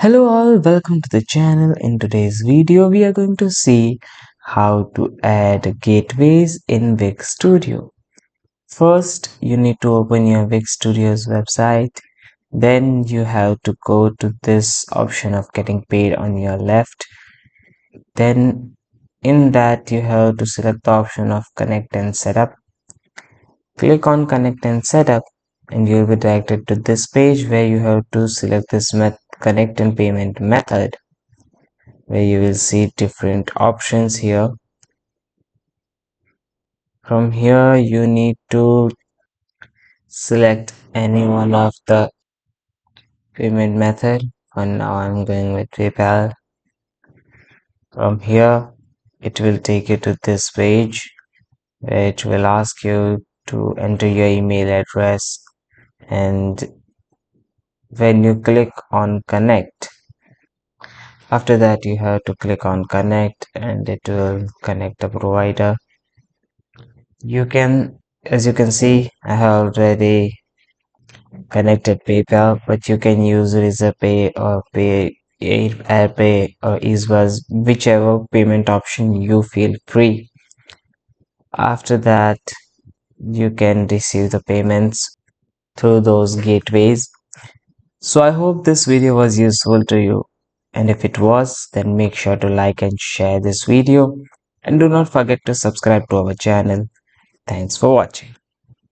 Hello all, welcome to the channel. In today's video, we are going to see how to add gateways in Wix Studio. First, you need to open your Wix Studio's website. Then you have to go to this option of getting paid on your left. Then in that, you have to select the option of connect and setup. Click on connect and setup and you'll be directed to this page where you have to select this connect and payment method, where you will see different options here. From here you need to select any one of the payment method. For now I'm going with PayPal. From here it will take you to this page where it will ask you to enter your email address, and when you click on connect, after that you have to click on connect and it will connect the provider. As you can see, I have already connected PayPal, but you can use Razorpay or AirPay or EaseBuzz, whichever payment option you feel free. After that, you can receive the payments through those gateways. So I hope this video was useful to you, and if it was, then make sure to like and share this video, and do not forget to subscribe to our channel. Thanks for watching.